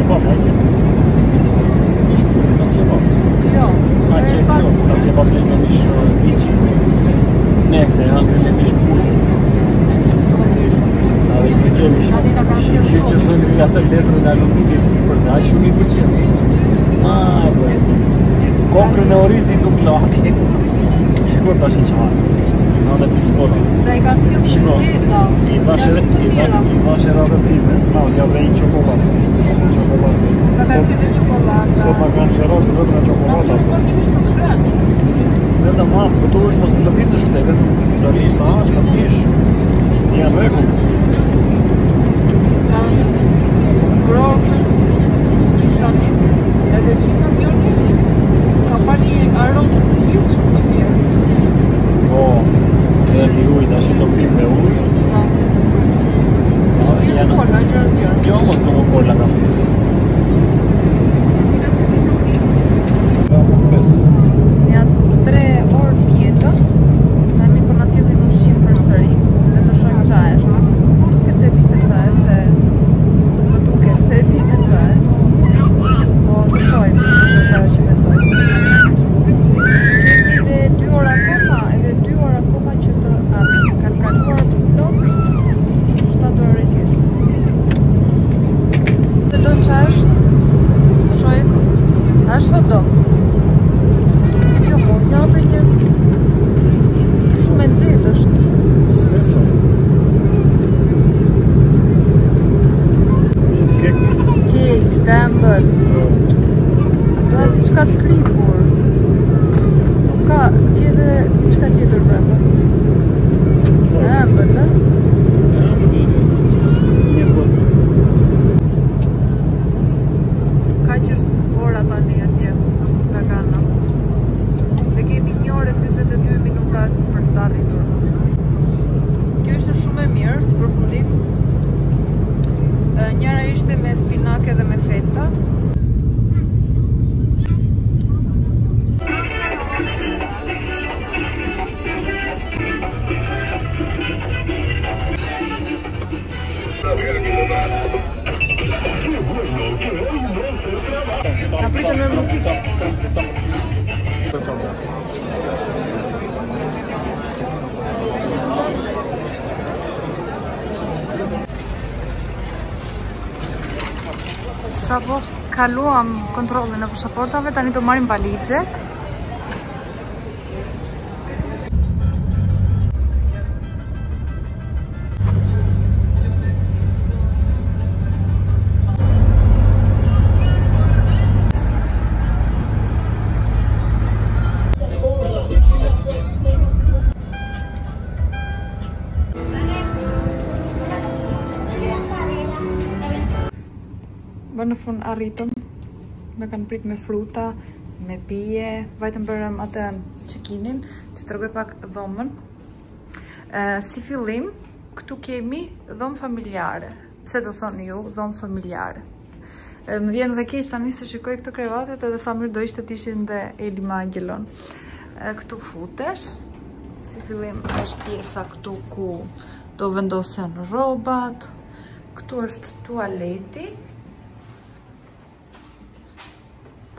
zjebam, e ke? Nish kur ta zjebam. Jo. A që kjo, ta zjebam nish me nish bici. Nese, janë me nish pulli. Shumë mirë. A dhe i përqemi shumë. Që që së ngri atë letrën e aluminit si përse, a shumë i përqemi. Aj, bëj. Kokrën e orizi nuk laki. Shiko ta shi qanë. Në dhe piskola. Dhe i kanë silë shëndzita. I vash edhe time. Na, ja dhe i qokollatë. Në kanë silë qokollatë. Sot ma kanë qërosë vetëm e qokollatë. Nësë është një për të granë. Vetëm ma, këtu është mos të lëvicë është vetëm të rish, në ashtë, në pish. Një rregull. Grorkën, kistani, edhe qitë kampioni, ka pa një aromë të kisë shumë të mirë. Po, edhe një ujë, ta shi të pim me ujë. Një të kolla, gjërë tjërë. Jo, mos të më kolla kam. Nja 3 orë tjetër, tani po na sillin ushqim përsëri. Dhe të shohim çfarë është. Këtë se di se çfarë është dhe më duket se di se çfarë është. Po të shohim çfarë që mendoj. Edhe 2 orë akoma që të hapim. Kanë kaluar plot 7 orë gjysmë. Dhe do çfarë është? Shohim. Është hot dog. Shumë e nxehtë është. Speca. Kek. Kek, tembër. Do të diçka të kripur. Ka edhe diçka tjetër brenda. Tembër, ne? Ka që është ora tani atje, nga Gana. Dhe kemi 1 orë e 42 minuta për të arritur. Kjo ishte shumë e mirë si përfundim. Njëra ishte me spinake dhe me feta. Na pritën me muzikë. Sa po kaluam kontrollin e pasaportave, tani do marrim valizet. Në fund arritëm, me kanë prit me fruta, me pije, vajtëm bërëm atë check-inin, që të rëgoj pak dhomën. Si fillim, këtu kemi dhomë familjare. Pse do thonë ju, dhomë familjare. Më vjen dhe keq tani se shikoj këto krevatet edhe sa mirë do ishte të ishin dhe Eli me Angelon. Këtu futesh, si fillim është pjesa këtu ku do vendosen rrobat, këtu është tualeti.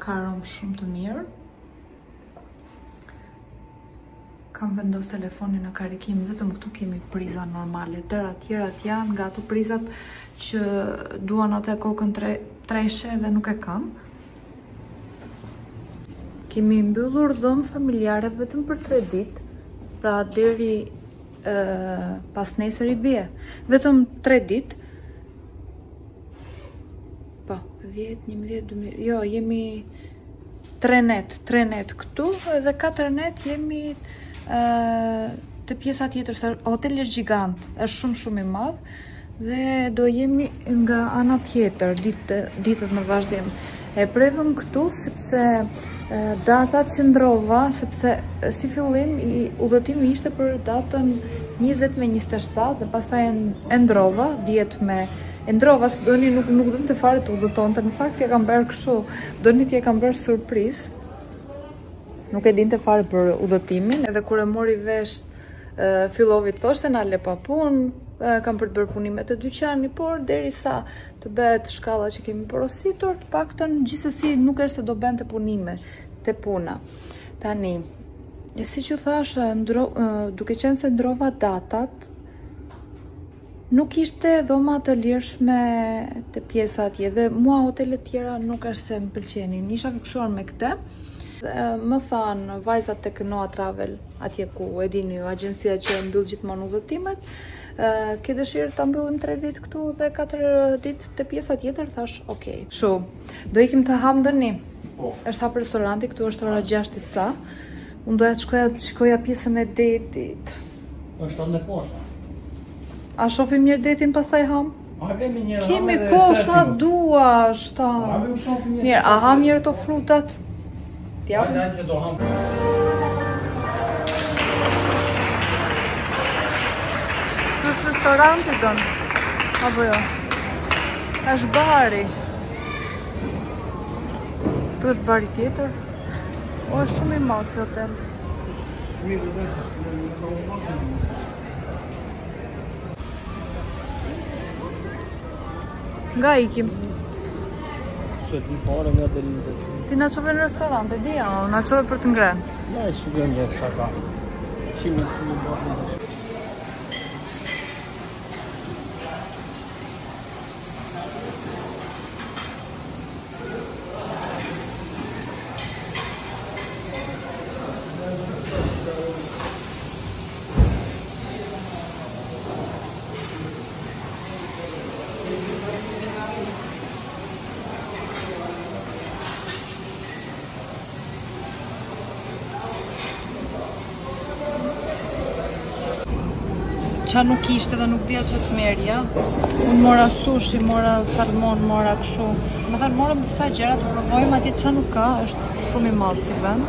Ka aromë shumë të mirë. Kam vendos telefonin në karikim, vetëm këtu kemi priza normale. Tëra tjerat janë nga ato prizat që duan atë kokën treshe dhe nuk e kam. Kemi mbyllur dhomë familjare vetëm për 3 ditë, pra deri pas nesër i bie. Vetëm 3 ditë. Po, 10, 11, 12, jo, jemi 3 net këtu, edhe 4 net jemi të pjesa tjetër, se hoteli është gjigant, është shumë i madh, dhe do jemi nga ana tjetër, ditët në vazhdim. E prevëm këtu, sepse data qëndrova, sepse si fillim udhëtimi ishte për datën 20 me 27, dhe pastaj e ndrova, 10 me ndrova, së doni nuk do të fare të udhëtonte, në fakt ja kam bërë kështu, doni t'ja kam bërë surprizë. Nuk e dinte fare për udhëtimin, edhe kur e mori vesh fillovi të thoshte na le pa punë, kam për të bërë punimet e dyqani, por derisa të bëhet shkalla që kemi porositur, të paktën gjithsesi nuk është se do bënte punime te puna. Tani, si që thash, duke qenë se ndrova datat, nuk ishte dhoma të lirshme të pjesa atje dhe mua hotelet tjera nuk është se më pëlqenin. Isha fiksuar me këtë. Më thanë vajzat tek Noa Travel, atje ku e dini ju, agjencia që mbyll gjithmonë udhëtimet, ke dëshirë ta mbyllim 3 ditë këtu dhe 4 ditë te pjesa tjetër, thash, okay. Kështu, do ikim të ham dëni. Është hap restoranti, këtu është ora 6 ca. Unë doja të shikoja pjesën e detit. Është ande poshtë. A shofim njërë detin pastaj ham? Kemi kohë sa duash ta. Mirë, a ham njërë të frutat? Hajde se do ham. Këtu është restoranti donë? Apo jo? Është bari. Këtu është bari tjetër. O, është shumë i madh ky hotel. Nga ikim? Se ti fare nga delitë. Ti na çove në restorant, e di, na çove për të ngrënë. Ja, shikojmë jetë çka ka. 100 mijë. Qa nuk ishte dhe nuk dhja që të merja. Unë mora sushi, mora salmon, mora këshu. Më thënë morëm disa gjera të provojmë, atje qa nuk ka, është shumë i madh si vend.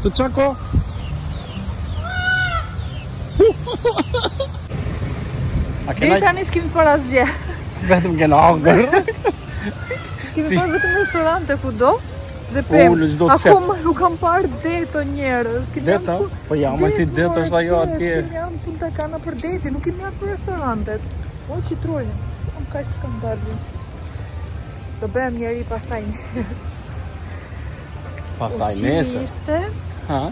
Të qako? Diri tani s'kemi për asgje. Vetëm kena hangër. Kemi për vetëm restorante ku do. Dhe akoma nuk kam parë deto njerëz. Deta? Po jam si deto është ajo atje. Kemi jam Punta Cana për deti, nuk kemi jam për restorantet. O që trojnë, si kam kaq skandalin. Do bëhem njeri pastaj. Pastaj nesër. Ishte? Ha?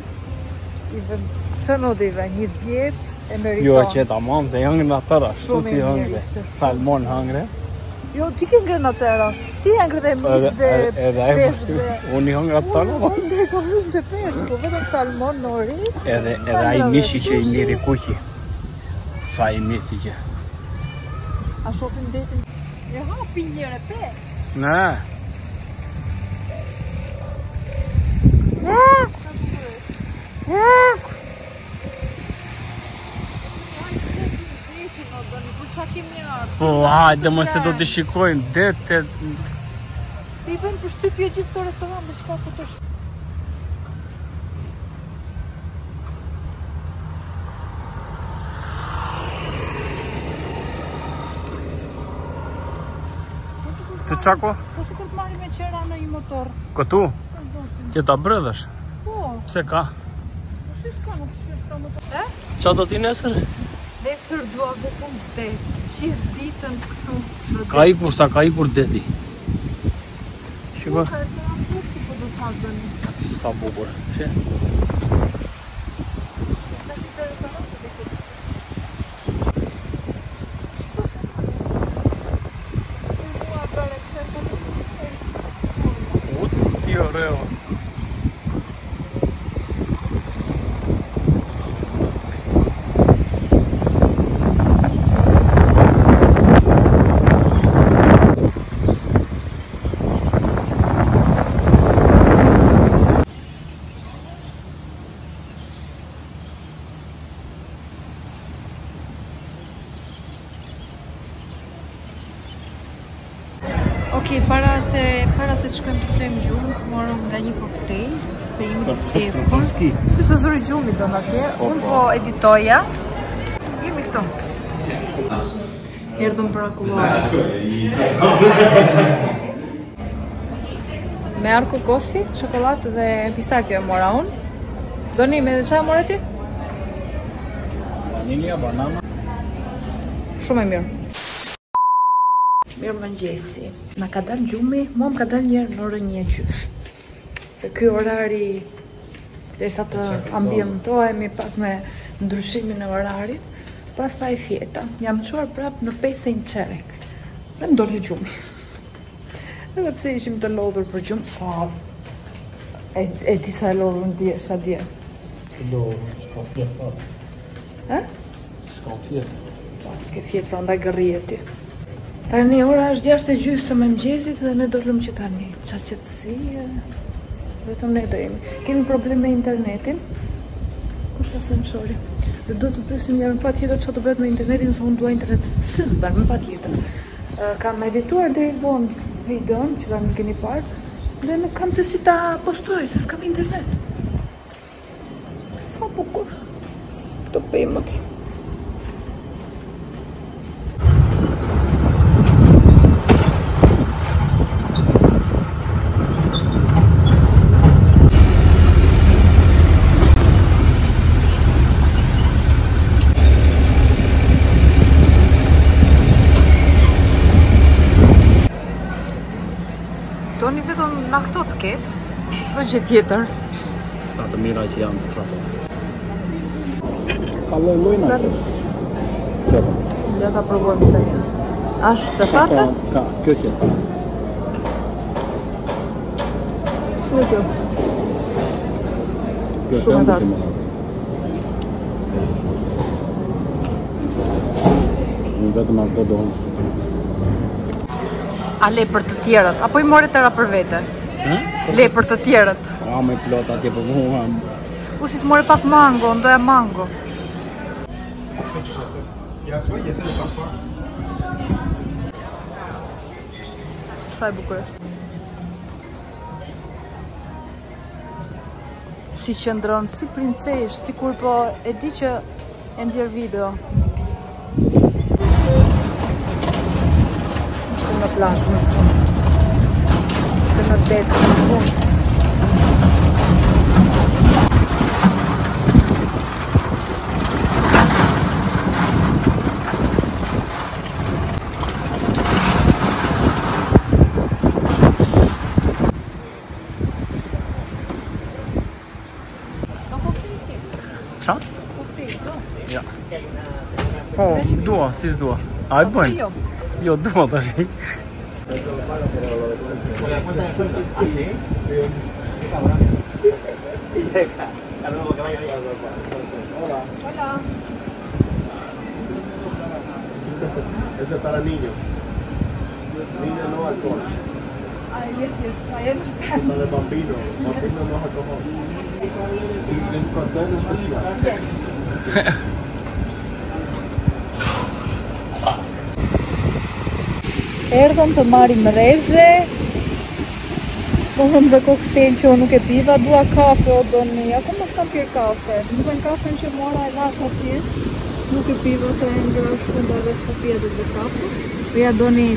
Që në dive, një vjet e meriton. Jo që tamam, se hëngre në tëra. Shumë i mirë ishte. Salmon hëngre. Jo, ti ke ngrën atëra. Ti e ngrën dhe mish dhe pesh dhe... Unë i hëngre atëra. Unë dhe të vëzëm të pesh, po vetëm salmon në oris. Edhe ai mishi që i miri kuqi. Sa i miti që. A shofim detin? E hapi njëre pe. Ne. Po, hajde më se do të shikojmë det. Ti i bëjmë për shtypje gjithë të restorant dhe shka po të shtë. Të qako? Po si kur të marri me qera në një motor. Këtu? Që ta brëdhësh? Po. Pse ka? Po si s'ka nuk shqyrë ta motor. Qa do t'i nesër? Nesër dua vetëm det. Gjithë ditën këtu. Ka ikur sa ka ikur deti. Shiko? Ka e se në bukti po do t'has dëni. Sa bukur. She? Reo. Okej, para se të shkojmë të flejmë gjumë, morëm nga një koktejl, se jemi të ftekur. Ti të zuri gjumi do në atje, unë po editoja. Jemi këto. Erdhëm për akulluar. Me arko kosi, çokoladë dhe pistakjo e mora unë. Doni me çfarë more ti? Vanilja, banana. Shumë e mirë. Mirë mëngjesi. Na ka dalë gjumi, mua më ka dalë njerë në orën 1:30. Se ky orari, derisa të ambientohemi pak me ndryshimin e orarit, pastaj fjeta. Jam çuar prap në 5:15. Dhe më doli gjumi. Edhe pse ishim të lodhur për gjumë, sa e di sa e lodhur në dje, sa dje. S'ka fjetë. Ha? S'ka fjetë. Po, s'ke fjetë, pra ndaj gërrije ti. Tani ora është 6:30 e mëngjesit dhe ne do lëm që tani. Qa qëtësi, vetëm ne do jemi. Kemi problem me internetin. Kusha se më shori. Dhe do të pyesim njërën pa tjetër që të bëhet me internetin, se unë dua internet se s'bën, me pa tjetër. Kam edituar deri vonë videon që kam keni parë, dhe nuk kam se si ta postoj, se s'kam internet. Sa bukur. Këto pemët. Doni vetëm na këto të ketë, s'do gjë tjetër. Sa të mira që janë të qapo. Ka lojna. Qapo. Le ta provojmë të një. Ashtë të farta? Ka, kjo tjetë. Në kjo. Shumë e tartë. Në vetëm ato dohën. A le për të tjerët, apo I more tëra për vete? Le për të tjerët. A me plot atje për mua. U si s'more pak mango, ndoja mango. Sa e bukur është. Si qëndron, si princesh, si kur po e di që e nxjerr video. Në plazh në fund. Shkë në det në fund. Qa? Ja. Po, dua, si s'dua. A e bëjnë? Jo, dua të shi. Hola. Eso es para niños. Niños no alcohol. Yes, I understand. Para el bambino. Bambino no alcohol. El cóctel especial. Yes. Erdhëm të marim reze. Dohëm dhe koktejl që unë nuk e piva, dua kafe o doni. Akoma s'kam pirë kafe. Më bëjnë kafe që mora e lash atje. Nuk e piva se e ngrë shumë dhe s'po pia dhe kafe. Po ja doni,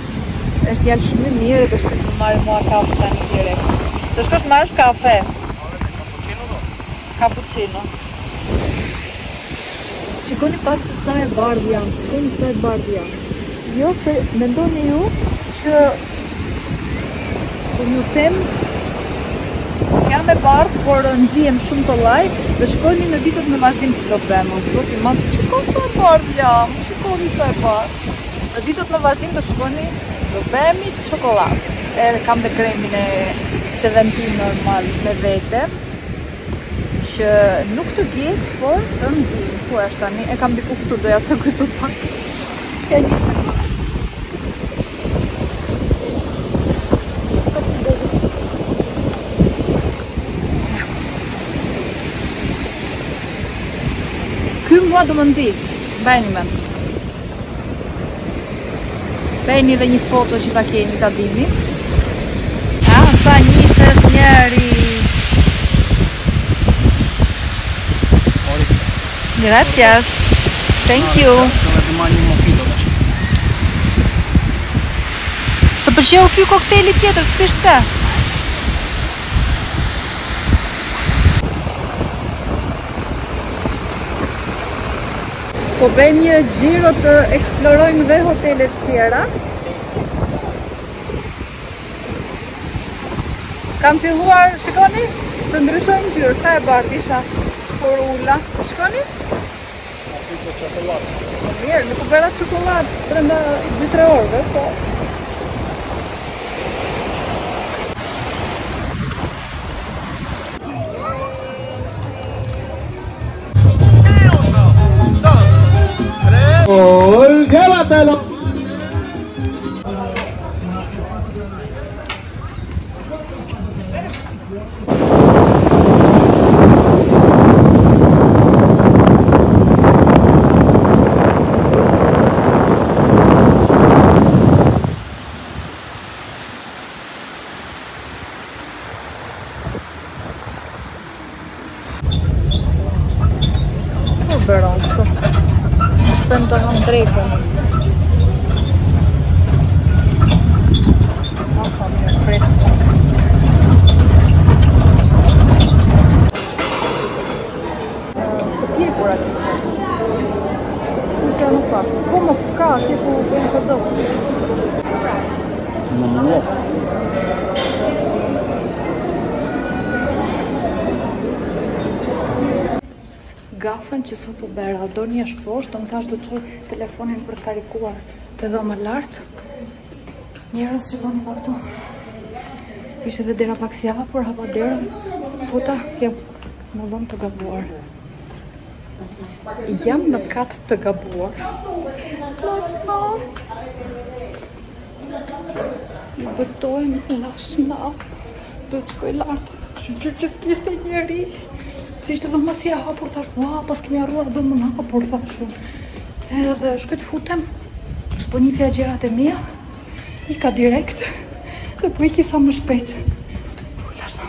është jallë shumë e mirë dhe shkëm të marim mua kafe të një direkt. Të shkosh të marrësh kafe? Cappuccino. Shikoni pak se sa e bardh jam, shikoni sa e bardh jam. Jo se mendoni ju që po ju them që jam e bardh, por nxihem shumë të llaj dhe shikoni në ditët në vazhdim si do bëhem. Zoti i madh, shikoni sa e bardh jam, shikoni sa e bardh. Në ditët në vazhdim do shikoni do bëhemi çokoladë. Kam dhe kremin e 17 normal me vete që nuk të djek, por të nxim. Ku është tani? E kam diku këtu, doja të kujtoj pak. Ja nisem. Ky mua do më nxi. Bëjni me. Bëjni dhe një foto që ta keni ta dini. Sa njishë është njeri. Gracias. Thank you. S'të pëlqeu ky koktejli tjetër, të pish këtë? Po bëjmë një gjiro të eksplorojmë dhe hotelet tjera. Kam filluar, shikoni, të ndryshojmë ngjyrë, sa e bardh isha kur ula. Shikoni? Mirë, nuk u bëra çokoladë brenda 2-3 orëve, po. ¡Llévatelo! Beronço. Shpem të ham drejtën. Masa mirë freskë. Të pjekur atë ishte. Kusha nuk ka. Po më ka, që ku bëjmë të do. Në më Gafën që sa po bera, do një është poshtë, më thash do të qoj telefonin për të karikuar të do më lartë. Njerës që bëni pa këtu. Ishte dhe dera pak si java, por hapa derën, futa, jam në dhëmë të gabuar. Jam në katë të gabuar. Lashna. Më bëtojmë, lashna. Do të qoj lartë. Që s'kishte njeri. Si ishte dhe më si e hapur, thash, ua, pas kemi arruar dhe më në hapur, thash unë. Edhe shkoj të futem, s'po një fja gjerat e mija, i ka direkt, dhe po i kisa më shpejt. Lasha.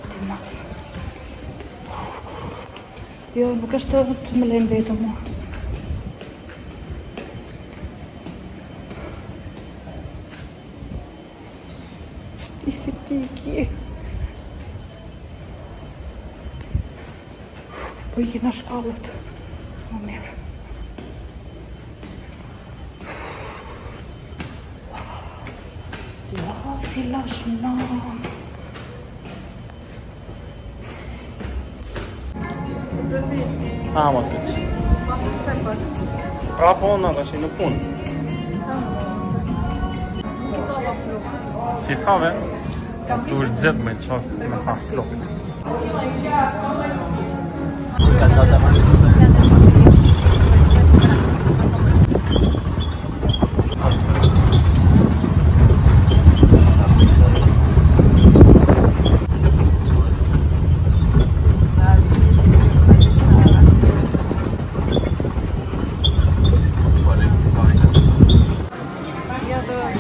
Timas. Jo, nuk është të më lejnë vetë mua. Sti ti i kje. Po i kena shkallët, më mirë. Ua, si lashna. Ama të që. Pra po ona të që në punë. Si thave, tu është dzet me qokë, me tha flokë.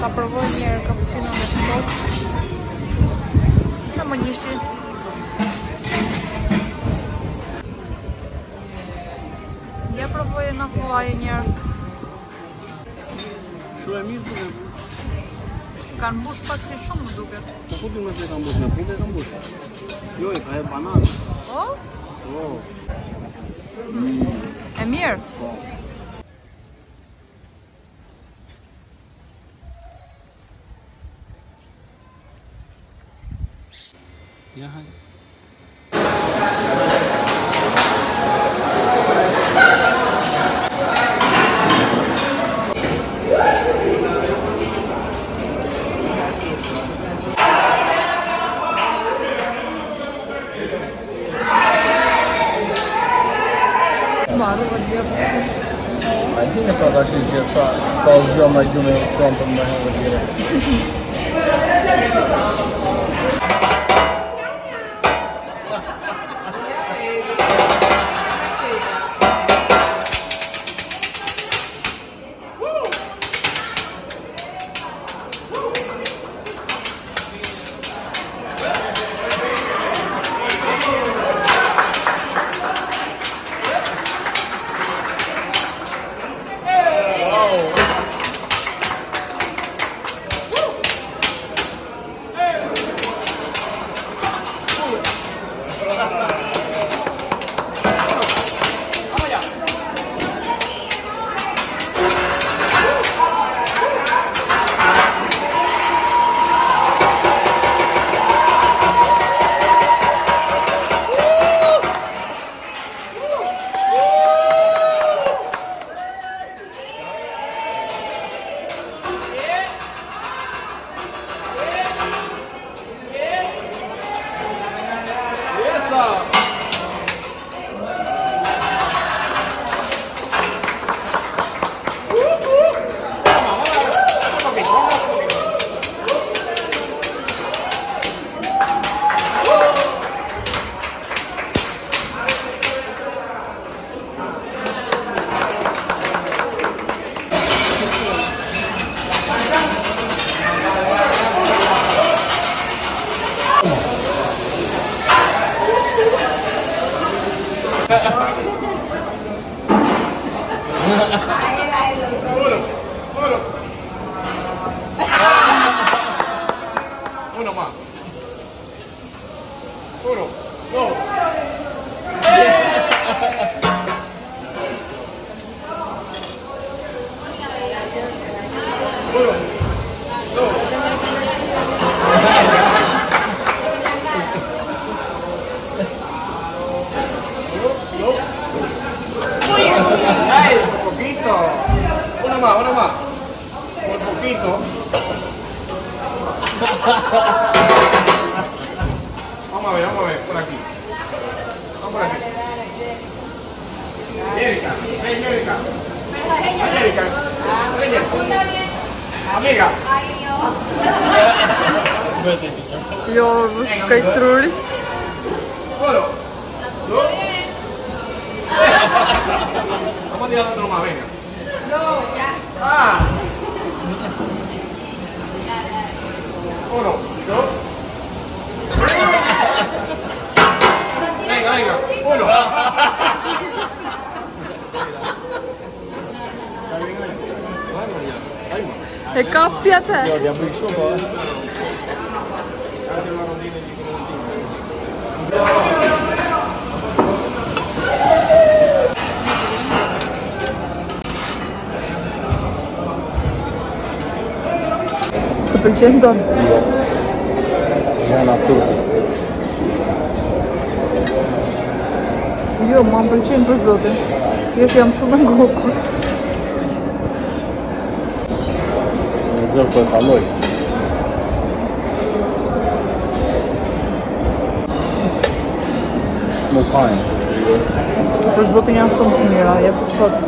Ta provoj njerë cappuccino me flokë. Në më njëshi. Ja provoj e në huaj njerë. Shu e mirë të dhe. Kanë mbush pak si shumë më duket. Po ku du me të kanë mbush, me punë e kanë mbush. Jo, e ka e bananë. O? O. E mirë? Po. Ja, hajde. Maru vë djepë. A di në ka që që sa u zhjo me gjume trompën me hëve dire. Uno más. Uno, dos. Uno más, uno más. Por poquito. Vamos a ver, por aquí. Vamos por aquí. Erika, ven Erika. Erika, ven. Amiga. Jo, shkaj truri. Uno, dos. Vamos a tirar otro más, venga. No, ya. Ah. Uno, dos. Venga, venga. Uno. E kappja te. Jo, ja bëj kështu po. Të pëlqen don? Jo. Jana turpi. Jo, ma më pëlqen për zotin. Jesh jam shumë në gokur. Në zërë për kaloj. Më kajnë. Për zotin janë shumë të mira, je për qëtë.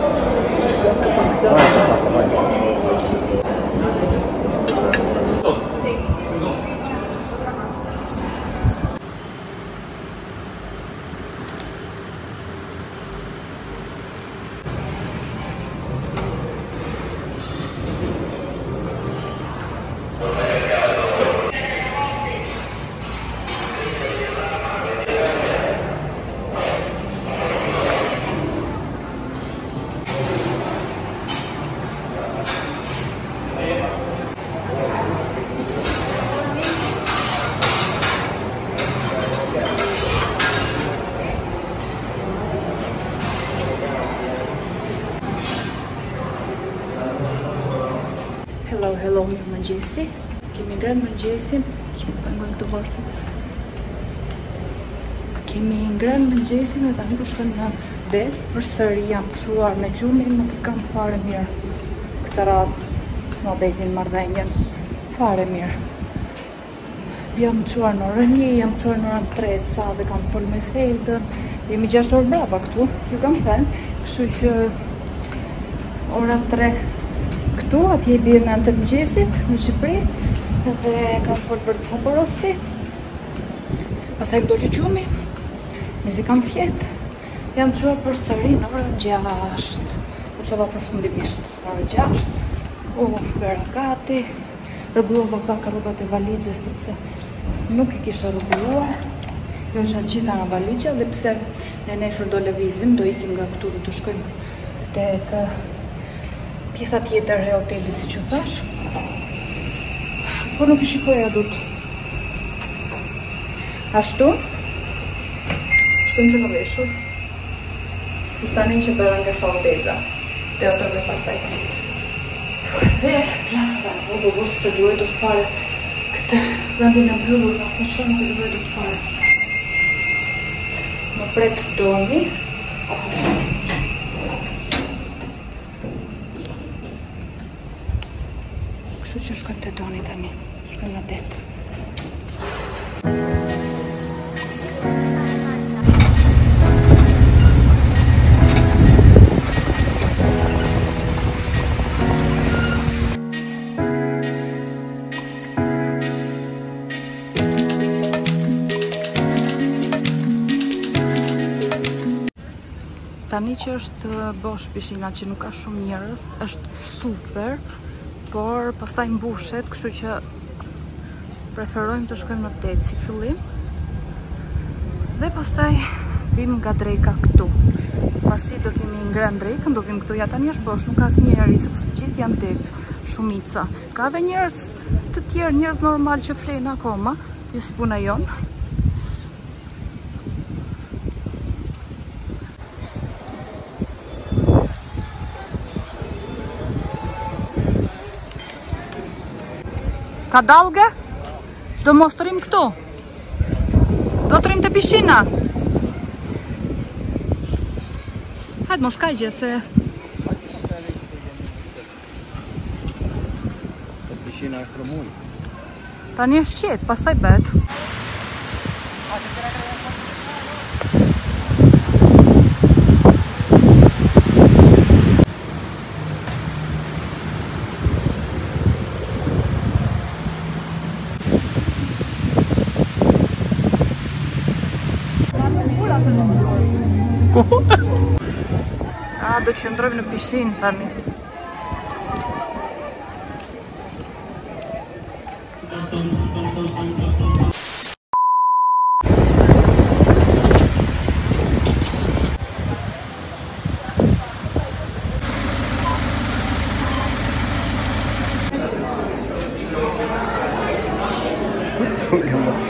Hello, mirë mëngjesi. Kemi ngrënë mëngjesin. Kemi ngrënë mëngjesin dhe tani po shkojmë në det. Përsëri jam çuar me gjumin, nuk i kam fare mirë. Këtë radhë mohabetin marrëdhënien fare mirë. Jam çuar në orën 1, jam çuar në orën 3 ca dhe kam pol me Seldën. Jemi 6 orë brapa këtu, ju kam thënë, kështu që ora 3 këtu, atje i bie 9 të mëngjesit në Shqipëri dhe kam folë për disa porosi. Pastaj më doli gjumi, mezi kam fjetë. Jam çuar përsëri në orën 6. U çova përfundimisht në orën 6. U bëra gati, rregullova pak rrobat e valixhes sepse nuk i kisha rregulluar. Jo isha gjitha në valixhe dhe pse ne nesër do lëvizim, do ikim nga këtu dhe do shkojmë tek pjesa tjetër e hotelit, si që thash. Po nuk i shikoja dut. Ashtu, shkojmë që në veshur. Fustanin që bërën nga Saudeza. Teatër dhe pastaj. Dhe plasa dhe në bubus se duhet të fare këtë vendin e mbyllur nga së shumë të duhet të fare. Më pret doni. Kështu që shkojmë të doni tani. Shkojmë në det. Tani që është bosh pishina që nuk ka shumë njerëz, është super, por pastaj mbushet, kështu që preferojmë të shkojmë në det si fillim. Dhe pastaj vim nga dreka këtu. Pasi do kemi ngren drekën, do vim këtu, ja tani është bosh, nuk ka asnjë njerëz, sepse të gjithë janë dekt, shumica. Ka dhe njerëz të tjerë, njerëz normal që flenë akoma, kjo si puna jonë. Ka dalge? Do mos të rrim këtu? Do të rrim të pishina? Hajtë mos ka gjithë se... Të pishina është rëmuj. Tani është qetë, pas taj betë. Do qëndrojmë në pishin tani.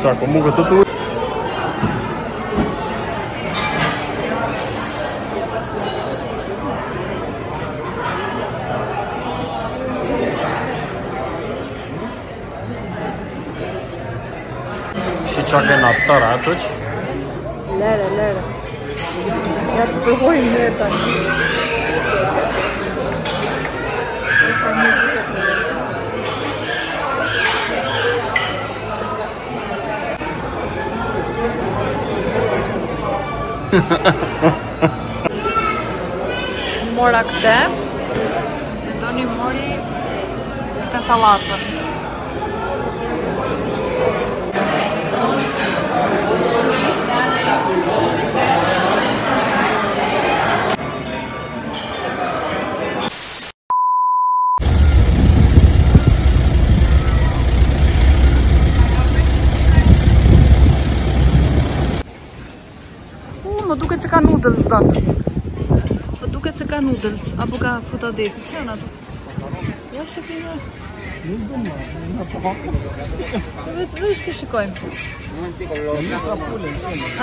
Sa comunque tutto. Qa ke në atër atuq? Lere. Ja të përvojnë mirë tani. Mora këte. E doni mori këtë salatën. Më duket se ka noodles donë. Më duket se ka noodles, apo ka futa dekë. Që janë ato? Ja shëpime. Nuk do më, në të hapë. Vesh të shikojmë.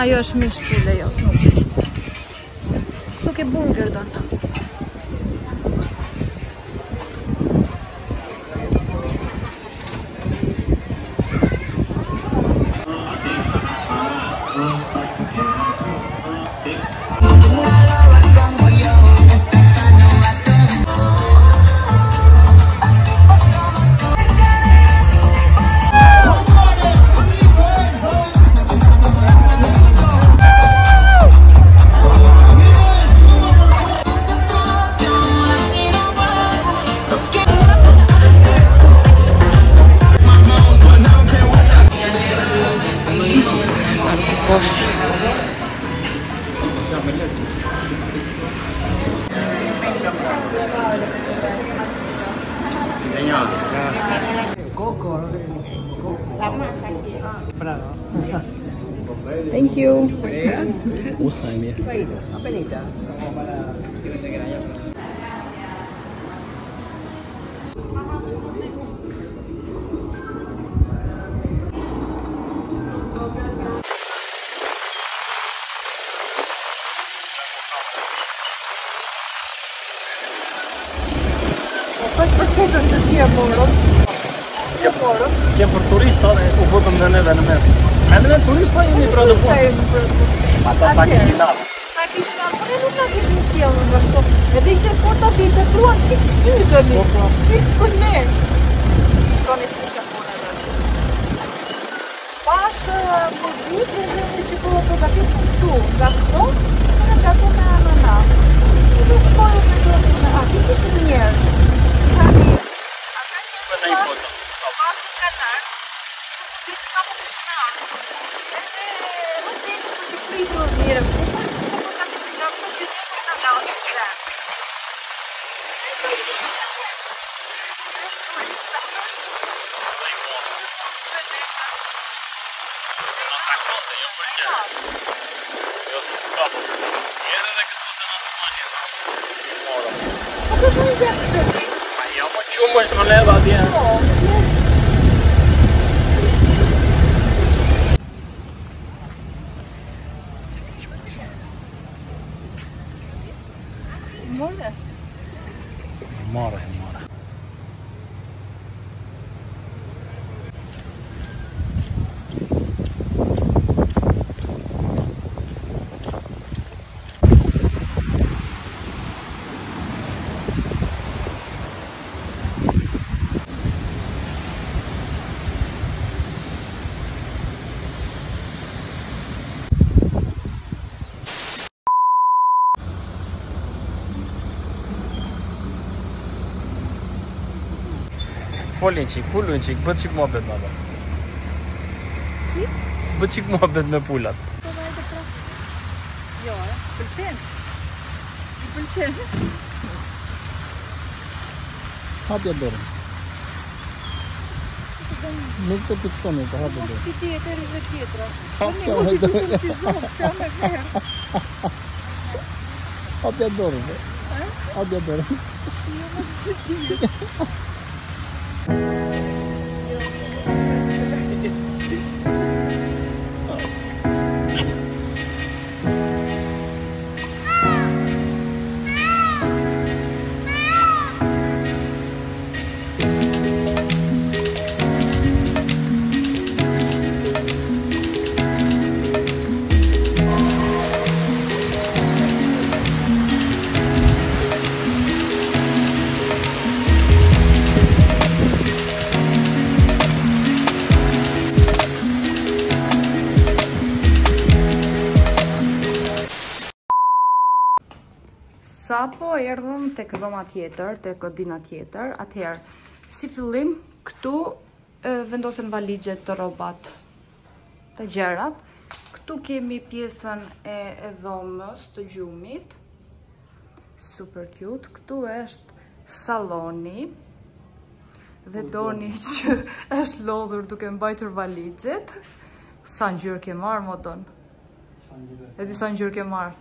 Ajo është mish pule, jo. Këtu ke burger donë. Thank you. Usajmje. Përketën se si e morëm. Kje për turista dhe u futëm dhe neve në mes. Me turista jemi pra në fund. Ata sa kishin alë. Sa kishin alë, por e nuk nga kishin sjellë në vërto. Edhe ishte forta si i tepruan fix ty tëni. Fix për ne. Shkoni si ishte punë edhe. Pas muzikë dhe që po përgatisëm shumë. Nga këto, në gatu me ananas. Në shkojë me të me ati kishtë të njerës. Jo se si kapo. Jere dhe këtë Po të shumë gjepë shumë. Ma jo më qumë është më ledha atje. More. More. Folin qik, pullin qik, bët qik muhabet me bët. Si? Bët qik muhabet me pullat. Jo, pëlqen. I pëlqen. Hapja dorën. Nuk të pëtëkoni, të hapja dorën. Si tjetër dhe tjetra. Hapja dorën. Si zonë, se me verë. Hapja dorën. Hapja dorën. Jo, më si tjetër. Sa po erdhëm tek dhoma tjetër, tek kodina tjetër, atëherë, si fillim, këtu vendosen valixhet të rrobat, të gjërat. Këtu kemi pjesën e dhomës të gjumit, super cute. Këtu është salloni, dhe doni që është lodhur duke mbajtur valixhet. Sa ngjyrë ke marrë, modon? E di sa ngjyrë ke marrë.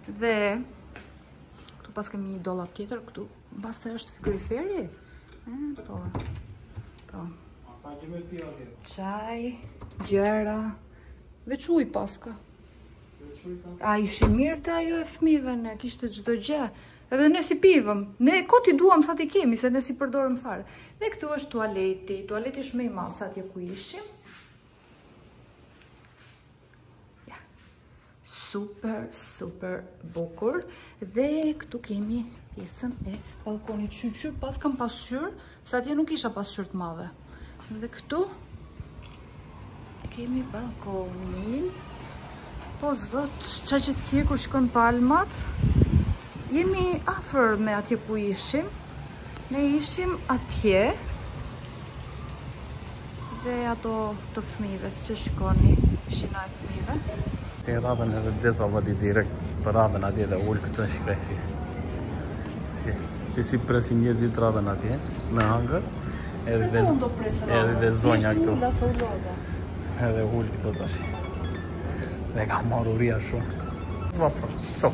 Dhe pas kemi një dollap tjetër këtu, basta është frigoriferi? Po. Qaj, gjera, veç uj paska. A ishi mirë të ajo e fmive, ne kishte çdo gjë. Edhe ne si pivëm, ne koti duam sa ti kemi, se ne si përdorëm fare. Dhe këtu është tualeti, tualeti është më i madh se atje ku ishim. Super bukur. Dhe këtu kemi pjesën e balkonit. Qyqyr pas kam pasqyrë, sa atje nuk isha pasqyrë të madhe. Dhe këtu kemi balkonin. Po zot, qa që të kur shkon palmat. Jemi afër me atje ku ishim. Ne ishim atje. Dhe ato të fëmijëve, si që shikoni, ishina e fëmijëve. Që në radhen edhe deza vëdi direkt për radhen atje dhe ullë këtë shkreqi. Që si presin njëzit radhen atje, me hangër, edhe dhe zonja këtu. Edhe ullë këtë të shi. Dhe ka marrë uria shumë. Zvapër, co?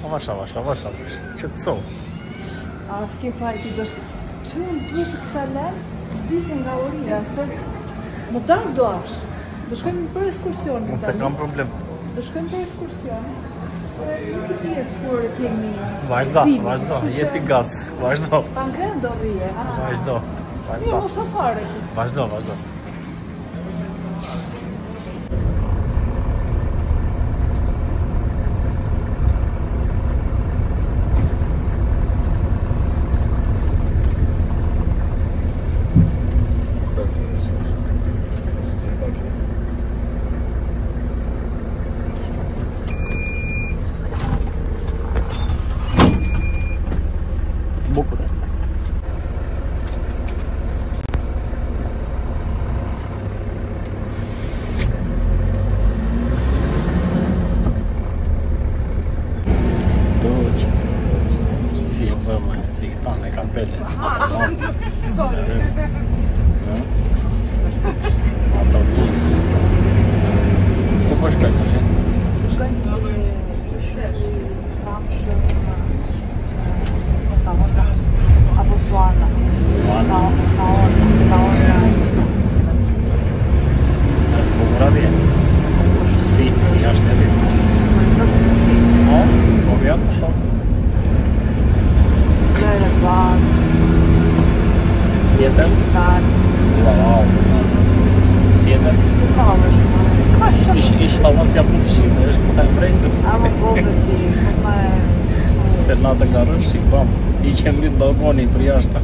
Avasha, që të co? A s'ke faj ti dështë, që në duhet të kësha lem, të disin nga uria, se më darë do ashtë. Do shkojmë për ekskursion. Nëse kam problem. Do shkojmë për ekskursion. Nuk i tjetë kur kemi... Vazhdo, jeti gaz, vazhdo. Pankren do vije, ha? Vazhdo. Jo, mos të fare. Vazhdo. Bukur. Si e bërë, si këta me kapele. Sorry. Autobus. Ku po shkojnë të shetë? Shkojnë të shesh. se natë nga rënë, shikëm, i qenë mbitë balkoni për jashtë.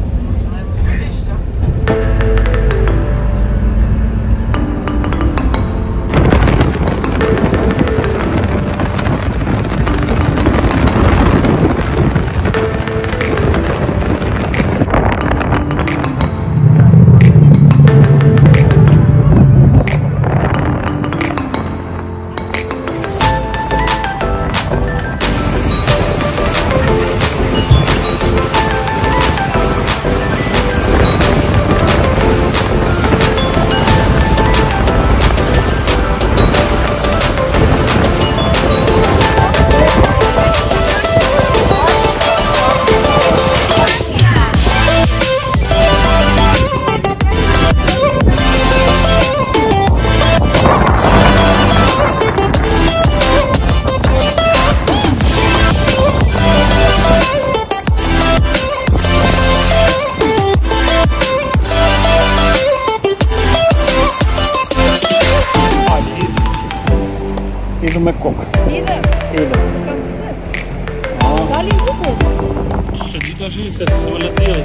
Idë me kokë. Idë? Idë. Kam të dalin kukur. Se gjithë është se së më letëjoj.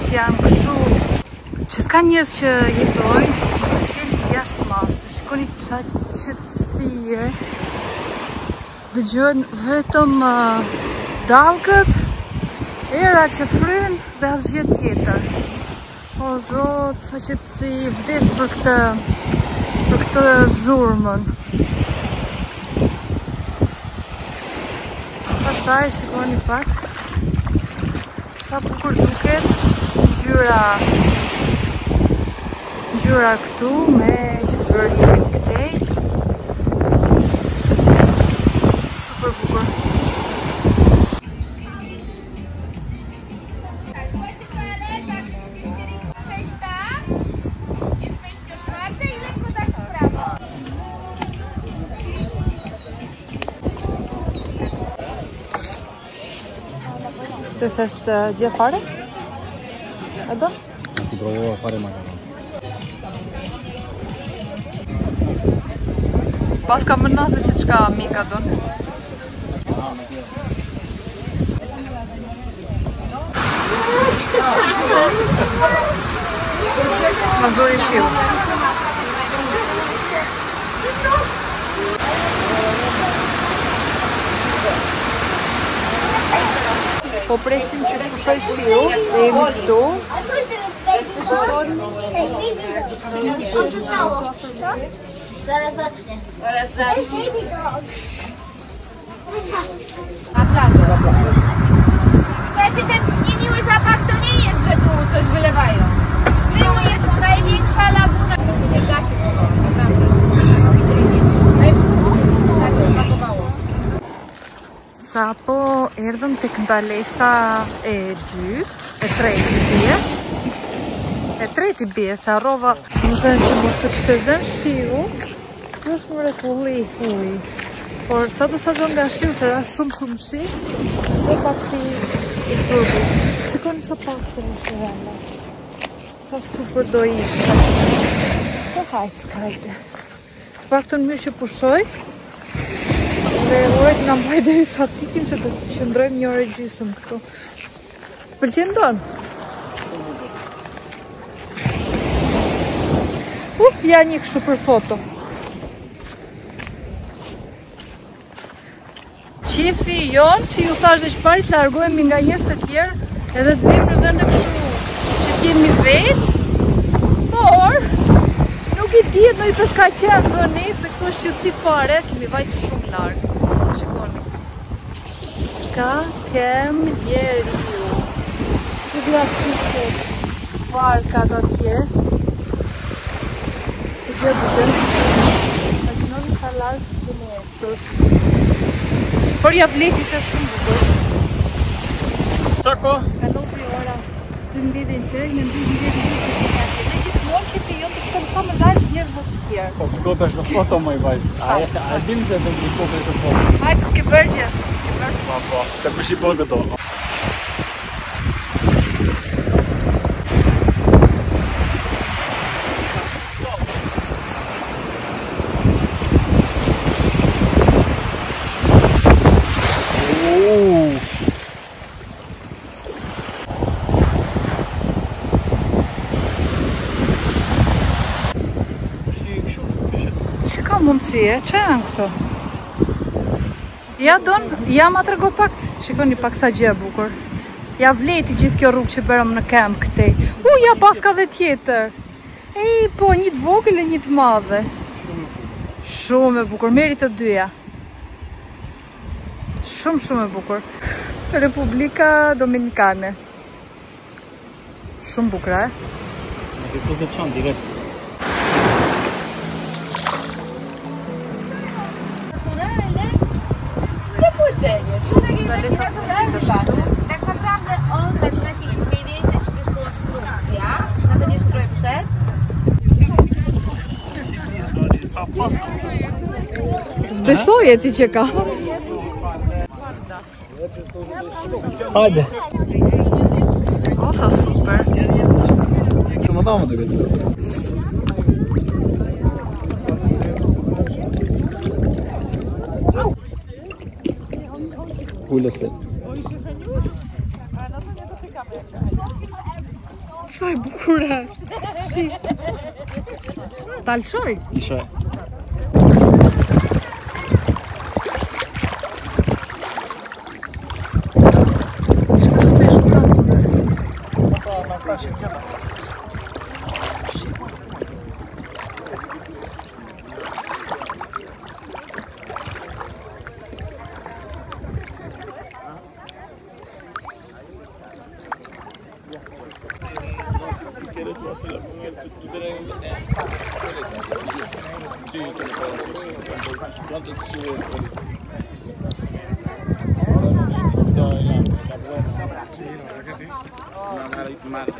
Që janë kështu që s'ka njerëz që jetojnë qenë jashtë masë. Shikoni qa qëtësie, dëgjojnë vetëm dalgët, era që fryn dhe asgjë tjetër. O Zot, sa qëtësi, vdes për këtë zhurmën. Pastaj shikoni pak sa bukur duket ngjyra këtu me qytetin këtej. Super bukur. This is the Jafare? Ado? Si provo a fare magari. Pas ka mërnase se qka mika don. Ma zori shiu. Po presim që të pushoj shiu dhe jemi këtu. Zaraz zacznie. Słuchajcie, ten niemiły zapach to nie jest, że tu coś wylewają. Z tyłu jest największa laguna. Nie gacie tego, naprawdę. Tak to smakowało. Sapo erdhëm tek ndalesa e dytë, e tretë bie. E treti bie, se harrova më thënë që mos të kishte zënë shiu. Kjo është mrekulli i thuj. Por sa do nga shiu, se është shumë shi, dhe pak ti i turbu. Shikoni sa pastër është venda. Sa super do ishte. Po hajtë s'kajtë. Të pak të në mirë që pushoj. Dhe orët nga mbaj deri sa tikim se të qëndrojmë 1 orë e gjysmë këtu. Të pëlqen tonë? Ja një kështu për foto. Qifi jonë, si ju thash dhe shpari, të largohemi nga njerëz të tjerë edhe të vim në vende kështu që t'jemi vetë, por nuk i dihet në i përshka qenë do ne, se këto është qëtësi fare, kemi vajtë shumë largë. Shikoni. Ska kem njeri ju. Të glas kështë farë ka do tje. Se gjë bëtë. A që nëmi sa largë të me e qërë. Por ja vleti se shumë bukur. Qako? Ka do 3 ora 12 qërë, në 12 qërë. Dhe gjithmonë që të jonë të shkëm sa më lartë njerëz më të tjerë. Po s'ko të është në foto më i vajzë. A dim të të një foto e të foto? Hajtë s'ke bërë gjesë, s'ke bërë. Po, se kush i bërë këto. Mundësie, që janë këto? Ja don, ja ma të rego pak. Shikoni pak sa gjë e bukur. Ja vleti gjithë kjo rrugë që bërëm në kem këtej. Ja paska dhe tjetër. Po, një të vogël e një të madhe. Shumë e bukur, meri të dyja. Shumë e bukur. Republika Dominikane. Shumë bukur, e? Në këtë të qanë direkt. Tak naprawdę on zaczyna się już mniej więcej przez konstrukcja, nawet nie sztroje przez. Zbesoje ti që ka. Hajde. O, sa super. Që më damë të këtë. Ullëse. Sa e bukur është. Ta lëshoj? Lëshoj.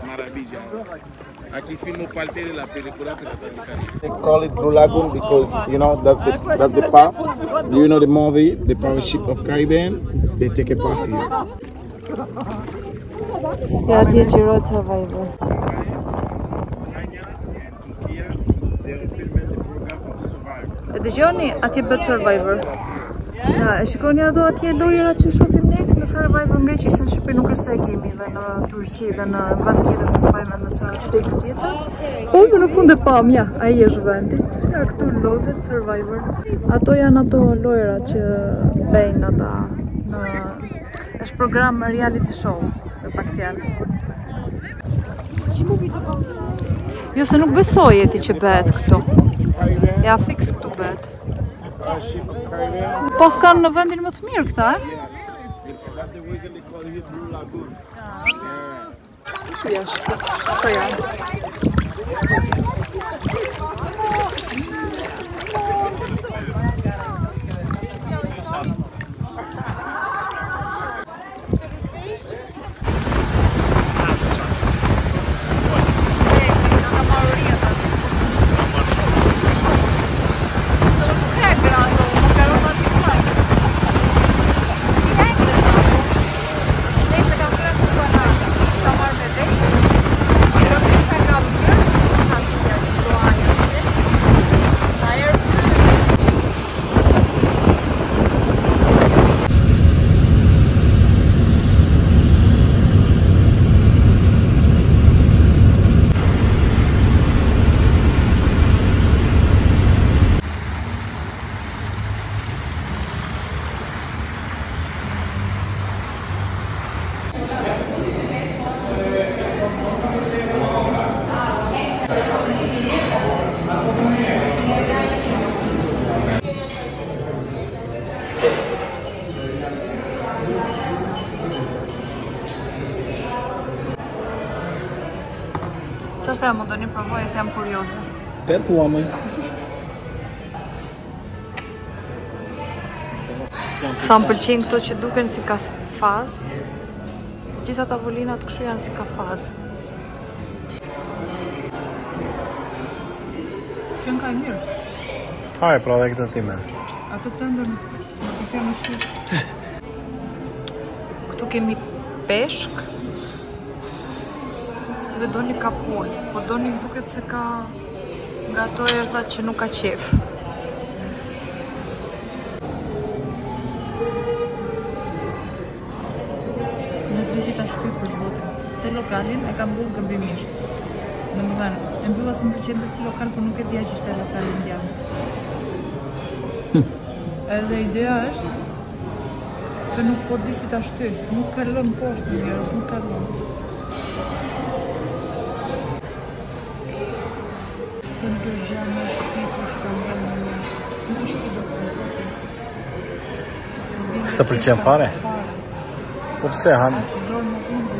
Maravilla. Aquí filmo parte de la película Piratas del Caribe. They call it Blue Lagoon because that's the path. Do you know the movie, The Pirate Ship of Caribbean? They take a path here. Ja t'je gjirot Survivor. E dëgjoni, atje bët Survivor. Ja, e shikoni ato atje lojërat që shofim ne në Survivor në Greqi, se në Shqipëri nuk është e kemi dhe në Turqi dhe në vend tjetër se s'bajme në qa shtetit tjetër. Unë në fund e pam, ja, ai është vendi. Ja, këtu lozet Survivor. Ato janë ato lojërat që bëjnë ata në... është program reality show, dhe pak fjallë. Jo, se nuk besoje ti që bëhet këtu. Ja, fix këtu bëhet. Po s'kanë në vendin më të mirë këta, e? Ja, shkë janë. Çfarë se më doni provoj, se jam kurioze. Petua më. Sa më pëlqejnë këto që duken si ka faz. Gjitha tavolinat kështu janë si ka faz. Qënë ka e mirë. Hajë, pra dhe këtë time. Atë të ndërë, më të kemë shqip. Këtu kemi peshk. Dhe doni ka pol. Po doni duket se ka nga ato erëzat që nuk ka qef. Nuk di që ta shkuj për zotin. Te lokalin e kam mbyll gëbimisht. Në më thënë, e mbylla se më përqende si lokal, por nuk e dhja që ishte lokalin ndjavë. Edhe ideja është se nuk po di si ta shty. Nuk kalon poshtë në njërës, nuk kalon. Të në gjanë në shpitë, është kam bërë në një. Nuk është shpitë do të zotin. Së të pëlqen fare? Po pse hanë?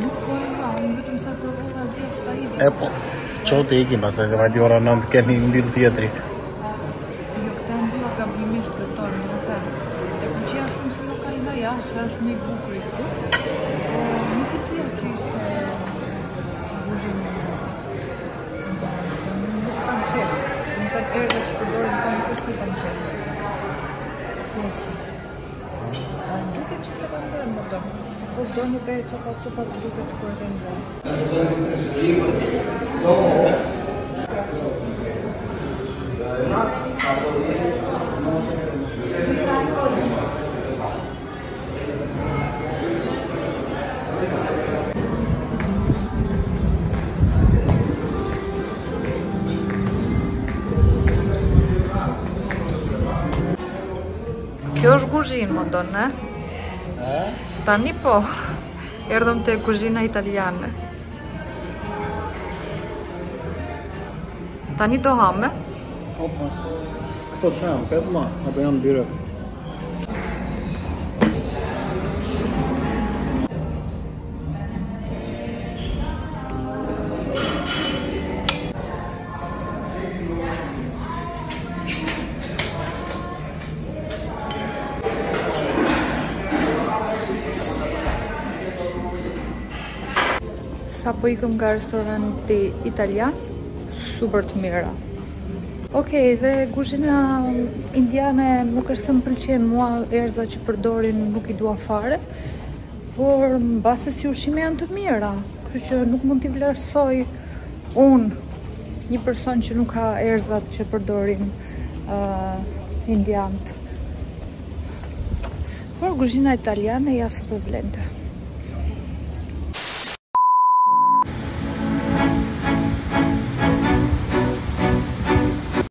Nuk po e ra, unë vetëm sa provova as dhe këta ide. E po, qo të ikim, pasaj se vajti ora 9 keni mbil tjetri. Jo, këta mbylla gabimisht të tonë, në thënë. E pëlqeja shumë se lokal nga jashtë, është një bukur i këtu. Po nuk e tja që ishte buzhinë. Nuk kam qenë. Në të erë që përdorin kam kështu kam qenë. Pesi. Duke që se kam bërë më do. Se fos do nuk e copat duke që kërë të ndërë. Kjo është kuzhinë, më do, ne? Tani po, erdhëm të kuzhina italiane. Tani do hame? Opa, këto që janë, petë ma, apo janë byre? Sa po ikëm nga restoranti italian, super të mira. Okej, dhe kuzhina indiane nuk është se më pëlqen mua, erëzat që përdorin nuk i dua fare, por mbase si ushqime janë të mira, kështu që nuk mund t'i vlerësoj unë, një person që nuk ka erëzat që përdorin indianët. Por kuzhina italiane ja super vlente.